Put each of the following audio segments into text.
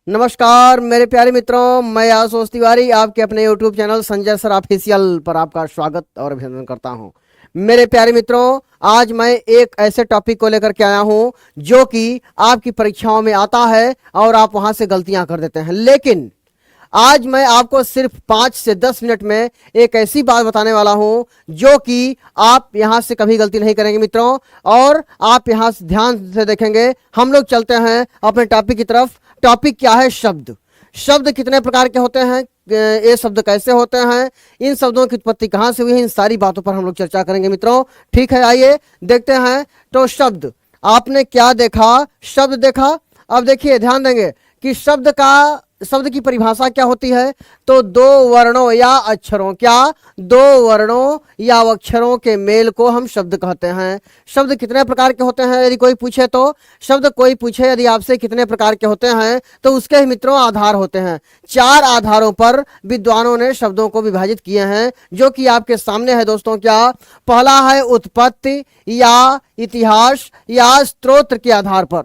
नमस्कार मेरे प्यारे मित्रों, मैं आशुतोष तिवारी आपके अपने YouTube channel Sanjay sir official पर आपका स्वागत और अभिनंदन करता हूं। मेरे प्यारे मित्रों, आज मैं एक ऐसे टॉपिक को लेकर के आया हूं जो कि आपकी परीक्षाओं में आता है और आप वहां से गलतियां कर देते हैं। लेकिन आज मैं आपको सिर्फ 5 से 10 मिनट में एक ऐसी बात बताने वाला हूं जो कि आप यहां से कभी गलती नहीं करेंगे मित्रों, और आप यहां से ध्यान से देखेंगे। हम लोग चलते हैं अपने टॉपिक की तरफ। टॉपिक क्या है? शब्द। शब्द कितने प्रकार के होते हैं, ये शब्द कैसे होते हैं, इन शब्दों की उत्पत्ति कहां से हुई है, इन सारी बातों पर हम लोग चर्चा करेंगे मित्रों। ठीक है, आइए देखते हैं। तो शब्द, आपने क्या देखा? शब्द देखा। अब देखिए, ध्यान देंगे कि शब्द की परिभाषा क्या होती है। तो दो वर्णों या अक्षरों, क्या दो वर्णों या अक्षरों के मेल को हम शब्द कहते हैं। शब्द कितने प्रकार के होते हैं यदि कोई पूछे तो? शब्द कोई पूछे यदि आपसे कितने प्रकार के होते हैं तो उसके ही मित्रों आधार होते हैं। 4 आधारों पर विद्वानों ने शब्दों को विभाजित किए हैं जो कि आपके सामने है दोस्तों। क्या पहला है? उत्पत्ति या इतिहास या स्त्रोत्र के आधार पर।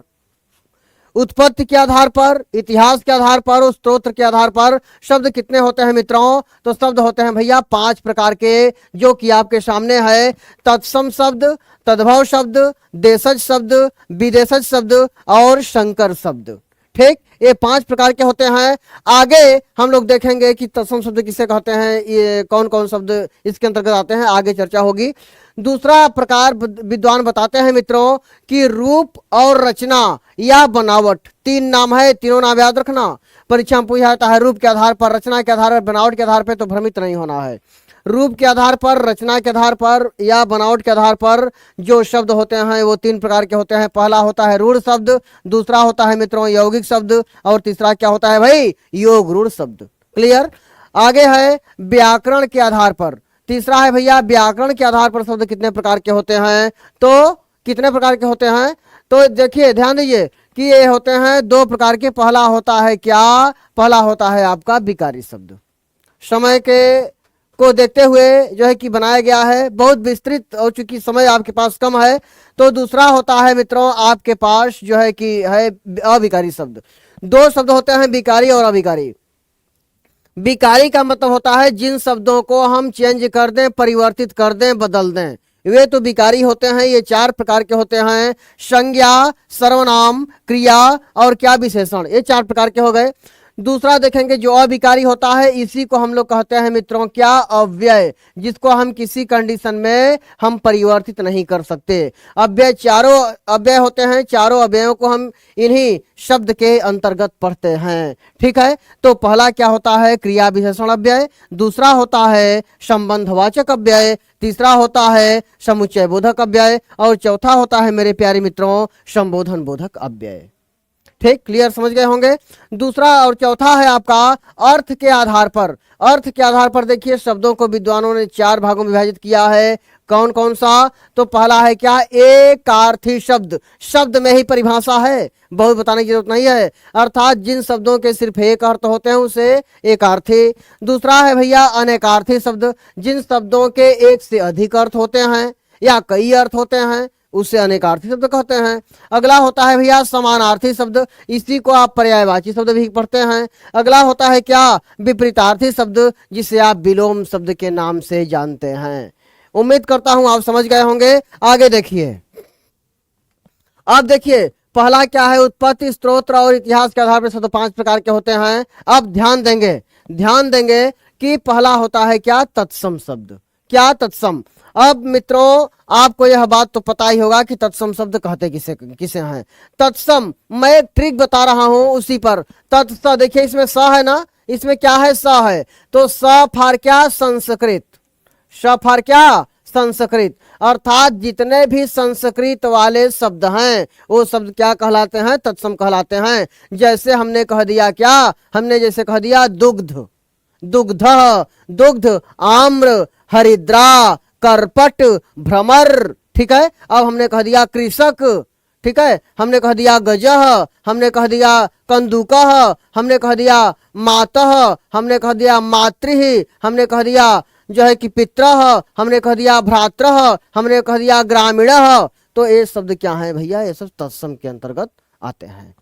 उत्पत्ति के आधार पर, इतिहास के आधार पर और स्त्रोत्र के आधार पर शब्द कितने होते हैं मित्रों? तो शब्द होते हैं भैया 5 प्रकार के, जो कि आपके सामने है। तत्सम शब्द, तद्भव शब्द, देशज शब्द, विदेशज शब्द और संकर शब्द। ठीक, ये 5 प्रकार के होते हैं। आगे हम लोग देखेंगे कि तत्सम शब्द किसे कहते हैं, ये कौन कौन शब्द इसके अंतर्गत आते हैं, आगे चर्चा होगी। दूसरा प्रकार विद्वान बताते हैं मित्रों कि रूप और रचना या बनावट। 3 नाम है, तीनों नाम याद रखना। परीक्षा में पूछा जाता है रूप के आधार पर, रचना के आधार पर, बनावट के आधार पर, तो भ्रमित नहीं होना है। रूप के आधार पर, रचना के आधार पर या बनावट के आधार पर जो शब्द होते हैं वो 3 प्रकार के होते हैं। पहला होता है रूढ़ शब्द, दूसरा होता है मित्रों यौगिक शब्द और तीसरा क्या होता है भाई? योग रूढ़ शब्द। क्लियर? आगे है व्याकरण के आधार पर। तीसरा है भैया व्याकरण के आधार पर शब्द कितने प्रकार के होते हैं। तो कितने प्रकार के होते हैं? तो देखिए, ध्यान दीजिए कि ये होते हैं 2 प्रकार के। पहला होता है क्या? पहला होता है आपका विकारी शब्द। समय के को देखते हुए जो है कि बनाया गया है, बहुत विस्तृत, और चूंकि समय आपके पास कम है तो दूसरा होता है मित्रों आपके पास जो है कि है अविकारी शब्द। 2 शब्द होते हैं, विकारी और अविकारी। विकारी का मतलब होता है जिन शब्दों को हम चेंज कर दें, परिवर्तित कर दें, बदल दें, वे तो विकारी होते हैं। ये 4 प्रकार के होते हैं। संज्ञा, सर्वनाम, क्रिया और क्या विशेषण, ये 4 प्रकार के हो गए। दूसरा देखेंगे जो अविकारी होता है, इसी को हम लोग कहते हैं मित्रों क्या? अव्यय, जिसको हम किसी कंडीशन में हम परिवर्तित नहीं कर सकते। अव्यय 4 अव्यय होते हैं, 4 अव्ययों को हम इन्हीं शब्द के अंतर्गत पढ़ते हैं। ठीक है, तो पहला क्या होता है? क्रिया विशेषण अव्यय। दूसरा होता है संबंधवाचक अव्यय। तीसरा होता है समुच्चय बोधक अव्यय और चौथा होता है मेरे प्यारे मित्रों संबोधन बोधक अव्यय। ठीक, क्लियर, समझ गए होंगे। दूसरा और चौथा है आपका अर्थ के आधार पर। अर्थ के आधार पर देखिए शब्दों को विद्वानों ने 4 भागों में विभाजित किया है। कौन कौन सा? तो पहला है क्या? एकार्थी शब्द। शब्द में ही परिभाषा है, बहुत बताने की जरूरत नहीं है, अर्थात जिन शब्दों के सिर्फ एक अर्थ होते हैं उसे एकार्थी। दूसरा है भैया अनेकार्थी शब्द, जिन शब्दों के एक से अधिक अर्थ होते हैं या कई अर्थ होते हैं उससे अनेकार्थी शब्द कहते हैं। अगला होता है भैया समानार्थी शब्द, इसी को आप पर्यायवाची शब्द भी पढ़ते हैं। अगला होता है क्या? विपरीतार्थी शब्द, जिसे आप विलोम शब्द के नाम से जानते हैं। उम्मीद करता हूं आप समझ गए होंगे। आगे देखिए, अब देखिए पहला क्या है? उत्पत्ति, स्त्रोत्र और इतिहास के आधार पर शब्द 5 प्रकार के होते हैं। अब ध्यान देंगे कि पहला होता है क्या? तत्सम शब्द। क्या? तत्सम। अब मित्रों आपको यह बात तो पता ही होगा कि तत्सम शब्द कहते किसे हैं। तत्सम, मैं एक ट्रिक बता रहा हूं उसी पर। तत्स, देखिए इसमें स है ना, इसमें क्या है? स है, तो स फार क्या? संस्कृत। स फार क्या? संस्कृत। अर्थात जितने भी संस्कृत वाले शब्द हैं वो शब्द क्या कहलाते हैं? तत्सम कहलाते हैं। जैसे हमने कह दिया क्या? हमने जैसे कह दिया दुग्ध, दुग्ध, दुग्ध, आम्र, हरिद्रा, करपट, भ्रमर। ठीक है, अब हमने कह दिया कृषक। ठीक है, हमने कह दिया गजह, हमने कह दिया कंदुकह, हमने कह दिया मातः, हमने कह दिया मातृ, हमने कह दिया जो है कि पितरः, हमने कह दिया भ्रातरः, हमने कह दिया ग्रामीणः। तो ये शब्द क्या है भैया? ये सब तत्सम के अंतर्गत आते हैं।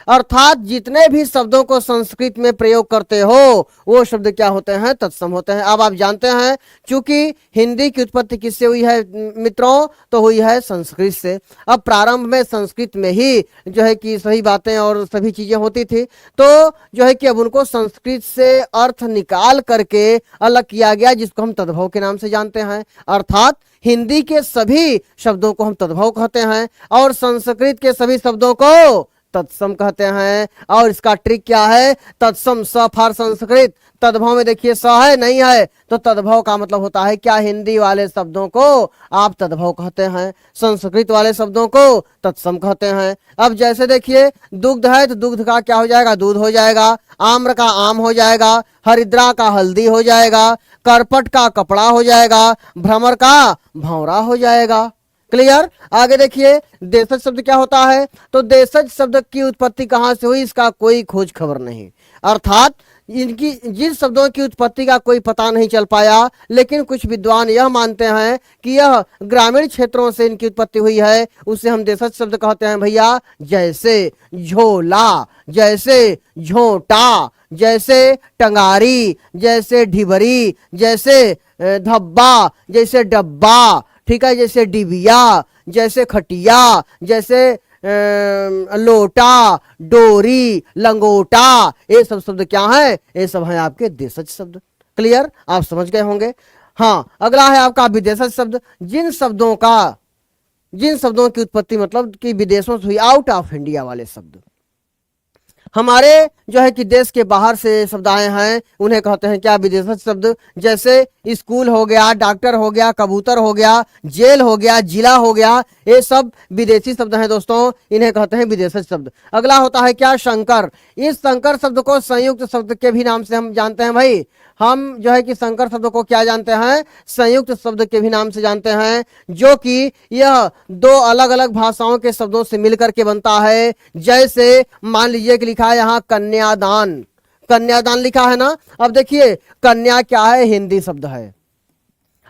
अर्थात जितने भी शब्दों को संस्कृत में प्रयोग करते हो वो शब्द क्या होते हैं, तत्सम होते हैं। अब आप जानते हैं चूंकि हिंदी की उत्पत्ति किससे हुई है मित्रों, तो हुई है संस्कृत से। अब प्रारंभ में संस्कृत में ही जो है कि सही बातें और सभी चीजें होती थी, तो जो है कि अब उनको संस्कृत से अर्थ निकाल करके अलग किया गया, जिसको हम तद्भव के नाम से जानते हैं। अर्थात हिंदी के सभी शब्दों को हम तद्भव कहते हैं और संस्कृत के सभी शब्दों को तत्सम कहते हैं। और इसका ट्रिक क्या है, तत्सम स फॉर संस्कृत, तद्भव में देखिए स है नहीं है, तो तद्भव का मतलब होता है क्या, हिंदी वाले शब्दों को आप तद्भव कहते हैं, संस्कृत वाले शब्दों को तत्सम कहते हैं। अब जैसे देखिए दुग्ध है तो दुग्ध का क्या हो जाएगा, दूध हो जाएगा, आम्र का आम हो जाएगा, हरिद्रा का हल्दी हो जाएगा, करपट का कपड़ा हो जाएगा, भ्रमर का भंवरा हो जाएगा। क्लियर। आगे देखिए देशज शब्द क्या होता है, तो देशज शब्द की उत्पत्ति कहां से हुई इसका कोई खोज खबर नहीं। अर्थात इनकी जिन शब्दों की उत्पत्ति का कोई पता नहीं चल पाया, लेकिन कुछ विद्वान यह मानते हैं कि यह ग्रामीण क्षेत्रों से इनकी उत्पत्ति हुई है, उसे हम देशज शब्द कहते हैं भैया। जैसे झोला, जैसे झोंटा, जैसे टंगारी, जैसे ढिबरी, जैसे धब्बा, जैसे डब्बा, ठीक है, जैसे डिबिया, जैसे खटिया, जैसे लोटा, डोरी, लंगोटा, ये सब शब्द क्या है, ये सब है आपके देशज शब्द। क्लियर, आप समझ गए होंगे। हाँ, अगला है आपका विदेशज शब्द, जिन शब्दों की उत्पत्ति मतलब कि विदेशों से हुई, आउट ऑफ इंडिया वाले शब्द। हमारे जो है कि देश के बाहर से शब्द आए हैं उन्हें कहते हैं क्या, विदेशज शब्द। जैसे स्कूल हो गया, डॉक्टर हो गया, कबूतर हो गया, जेल हो गया, जिला हो गया, ये सब विदेशी शब्द हैं दोस्तों, इन्हें कहते हैं विदेशज शब्द। अगला होता है क्या, शंकर। इस शंकर शब्द को संयुक्त शब्द के भी नाम से हम जानते हैं भाई। हम जो है कि शंकर शब्द को क्या जानते हैं, संयुक्त शब्द के भी नाम से जानते हैं, जो कि यह दो अलग अलग भाषाओं के शब्दों से मिलकर के बनता है। जैसे मान लीजिए कि लिखा है यहाँ कन्यादान, कन्यादान लिखा है ना। अब देखिए कन्या क्या है, हिंदी शब्द है,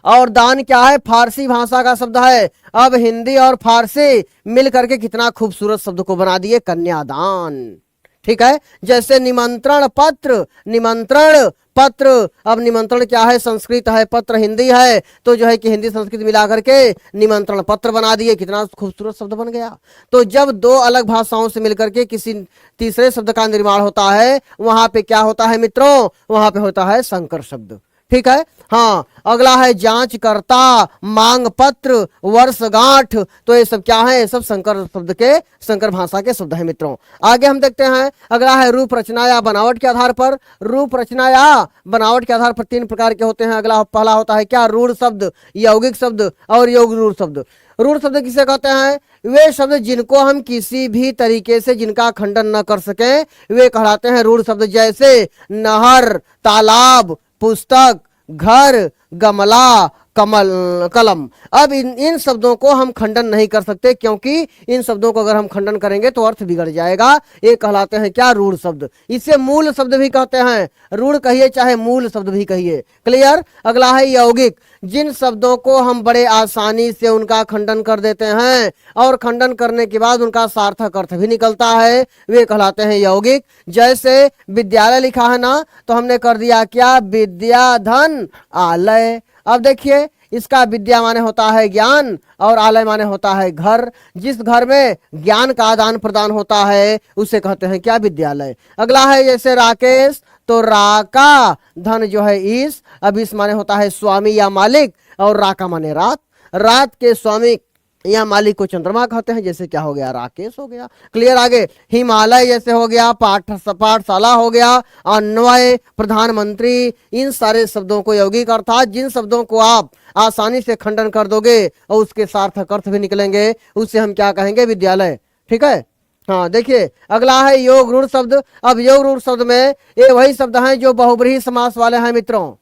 और दान क्या है, फारसी भाषा का शब्द है। अब हिंदी और फारसी मिल करके कितना खूबसूरत शब्द को बना दिए, कन्यादान। ठीक है, जैसे निमंत्रण पत्र, निमंत्रण पत्र। अब निमंत्रण क्या है, संस्कृत है, पत्र हिंदी है, तो जो है कि हिंदी संस्कृत मिला करके निमंत्रण पत्र बना दिए, कितना खूबसूरत शब्द बन गया। तो जब दो अलग भाषाओं से मिलकर के किसी तीसरे शब्द का निर्माण होता है, वहां पे क्या होता है मित्रों, वहां पे होता है संकर शब्द। ठीक है। हाँ, अगला है जांच करता, मांग पत्र, वर्षगांठ, तो ये सब क्या है, ये सब संकर शब्द के, संकर भाषा के शब्द है मित्रों। आगे हम देखते हैं, अगला है रूप रचना या बनावट के आधार पर। रूप रचना या बनावट के आधार पर तीन प्रकार के होते हैं। अगला पहला होता है क्या, रूढ़ शब्द, यौगिक शब्द और योग रूढ़ शब्द। रूढ़ शब्द किसे कहते हैं, वे शब्द जिनको हम किसी भी तरीके से जिनका खंडन न कर सके वे कहलाते हैं रूढ़ शब्द। जैसे नहर, तालाब, पुस्तक, घर, गमला, कलम। अब इन शब्दों को हम खंडन नहीं कर सकते, क्योंकि इन शब्दों को अगर हम खंडन करेंगे तो अर्थ बिगड़ जाएगा। ये कहलाते हैं क्या, रूढ़ शब्द। इसे मूल शब्द भी कहते हैं, रूढ़ कहिए चाहे मूल शब्द भी कहिए। क्लियर। अगला है यौगिक, जिन शब्दों को हम बड़े आसानी से उनका खंडन कर देते हैं और खंडन करने के बाद उनका सार्थक अर्थ भी निकलता है, वे कहलाते हैं यौगिक। जैसे विद्यालय लिखा है ना, तो हमने कर दिया क्या, विद्या धन आलय। अब देखिए इसका विद्या माने होता है ज्ञान और आलय माने होता है घर। जिस घर में ज्ञान का आदान प्रदान होता है उसे कहते हैं क्या, विद्यालय। अगला है जैसे राकेश, तो राका धन जो है इस, अब इस माने होता है स्वामी या मालिक, और राका माने रात। रात के स्वामी या मालिक को चंद्रमा कहते हैं, जैसे क्या हो गया, राकेश हो गया। क्लियर। आगे हिमालय जैसे हो गया, पाठशाला हो गया, अन्वय, प्रधानमंत्री, इन सारे शब्दों को यौगिक, अर्थात जिन शब्दों को आप आसानी से खंडन कर दोगे और उसके सार्थक अर्थ भी निकलेंगे, उससे हम क्या कहेंगे, विद्यालय। ठीक है। हाँ, देखिए अगला है योग रूढ़ शब्द। अब योग रूढ़ शब्द में ये वही शब्द हैं जो बहुब्रीहि समास वाले हैं मित्रों।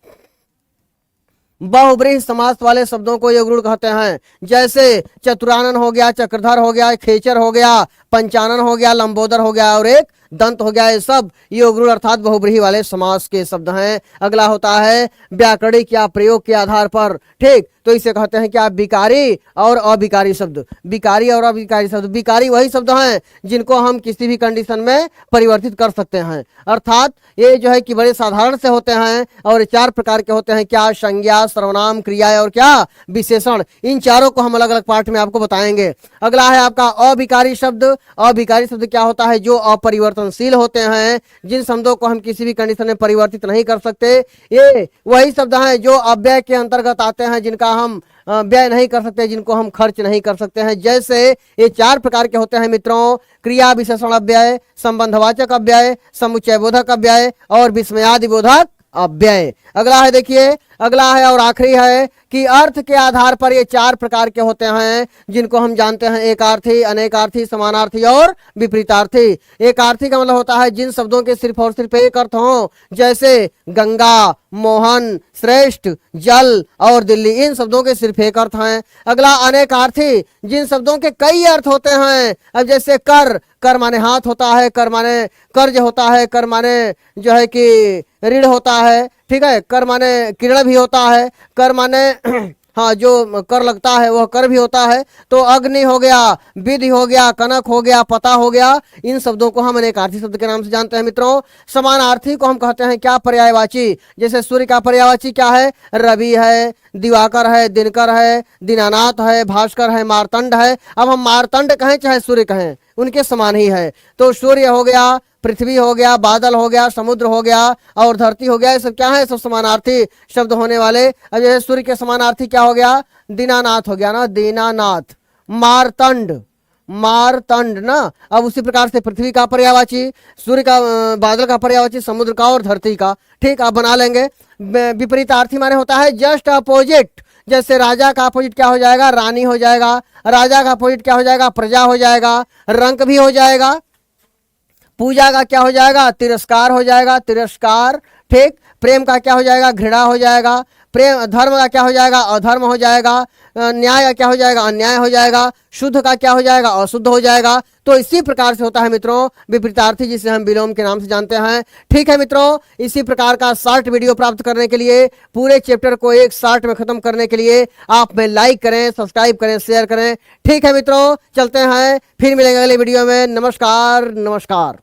बहुब्रीहि समास वाले शब्दों को योग रूढ़ कहते हैं। जैसे चतुरानन हो गया, चक्रधर हो गया, खेचर हो गया, पंचानन हो गया, लंबोदर हो गया और एक दंत हो गया, ये सब योग रूढ़ अर्थात बहुब्रीहि वाले समास के शब्द हैं। अगला होता है व्याकरणिक या प्रयोग के आधार पर। ठीक, तो इसे कहते हैं क्या, विकारी और अविकारी शब्द। विकारी और अविकारी शब्द, विकारी वही शब्द हैं जिनको हम किसी भी कंडीशन में परिवर्तित कर सकते हैं, अर्थात ये जो है कि बड़े साधारण से होते हैं और ये 4 प्रकार के होते हैं क्या, संज्ञा, सर्वनाम, क्रिया और क्या, विशेषण। इन चारों को हम अलग अलग पार्ट में आपको बताएंगे। अगला है आपका अविकारी शब्द। अविकारी शब्द क्या होता है, जो अपरिवर्तनशील होते हैं, जिन शब्दों को हम किसी भी कंडीशन में परिवर्तित नहीं कर सकते। ये वही शब्द हैं जो अव्यय के अंतर्गत आते हैं, जिनका हम व्यय नहीं कर सकते, जिनको हम खर्च नहीं कर सकते हैं। जैसे ये 4 प्रकार के होते हैं मित्रों, क्रिया विशेषण अव्यय, संबंधवाचक अव्यय, समुच्चय बोधक अव्यय और विस्मयादि बोधक अव्यय। अगला है देखिए, अगला है और आखिरी है कि अर्थ के आधार पर ये 4 प्रकार के होते हैं, जिनको हम जानते हैं एकार्थी, अनेकार्थी, समानार्थी और विपरीतार्थी। एकार्थी का मतलब होता है जिन शब्दों के सिर्फ और सिर्फ एक अर्थ हो, जैसे गंगा, मोहन, श्रेष्ठ, जल और दिल्ली, इन शब्दों के सिर्फ एक अर्थ हैं। अगला अनेकार्थी, जिन शब्दों के कई अर्थ होते हैं। अब जैसे कर, कर माने हाथ होता है, कर माने कर्ज होता है, कर माने जो है कि ऋण होता है, ठीक है, कर माने किरण भी होता है, कर माने हाँ जो कर लगता है वह कर भी होता है। तो अग्नि हो गया, विधि हो गया, कनक हो गया, पता हो गया, इन शब्दों को हम अनेकार्थी शब्द के नाम से जानते हैं मित्रों। समानार्थी को हम कहते हैं क्या, पर्यायवाची। जैसे सूर्य का पर्यायवाची क्या है, रवि है, दिवाकर है, दिनकर है, दीनानाथ है, भास्कर है, मार्तंड है। अब हम मार्तंड कहें चाहे सूर्य कहें, उनके समान ही है। तो सूर्य हो गया, पृथ्वी हो गया, बादल हो गया, समुद्र हो गया और धरती हो गया, ये सब क्या है, सब समानार्थी शब्द होने वाले। अब जैसे सूर्य के समानार्थी क्या हो गया, दीनानाथ हो गया ना, दीनानाथ। मारतंड, मारतंड ना। अब उसी प्रकार से पृथ्वी का पर्यायवाची, सूर्य का, बादल का पर्यायवाची, समुद्र का और धरती का, ठीक, आप बना लेंगे। विपरीतार्थी माने होता है जस्ट अपोजिट। जैसे राजा का अपोजिट क्या हो जाएगा, रानी हो जाएगा। राजा का अपोजिट क्या हो जाएगा, प्रजा हो जाएगा। रंक भी हो जाएगा। पूजा का क्या हो जाएगा, तिरस्कार हो जाएगा, तिरस्कार, ठीक। प्रेम का क्या हो जाएगा, घृणा हो जाएगा। प्रेम, धर्म का क्या हो जाएगा, अधर्म हो जाएगा। न्याय का क्या हो जाएगा, अन्याय हो जाएगा। शुद्ध का क्या हो जाएगा, अशुद्ध हो जाएगा। तो इसी प्रकार से होता है मित्रों विपरीतार्थी, जिसे हम विलोम के नाम से जानते हैं। ठीक है मित्रों, इसी प्रकार का शॉर्ट वीडियो प्राप्त करने के लिए, पूरे चैप्टर को एक शॉर्ट में खत्म करने के लिए आप में लाइक करें, सब्सक्राइब करें, शेयर करें। ठीक है मित्रों, चलते हैं, फिर मिलेंगे अगले वीडियो में। नमस्कार, नमस्कार।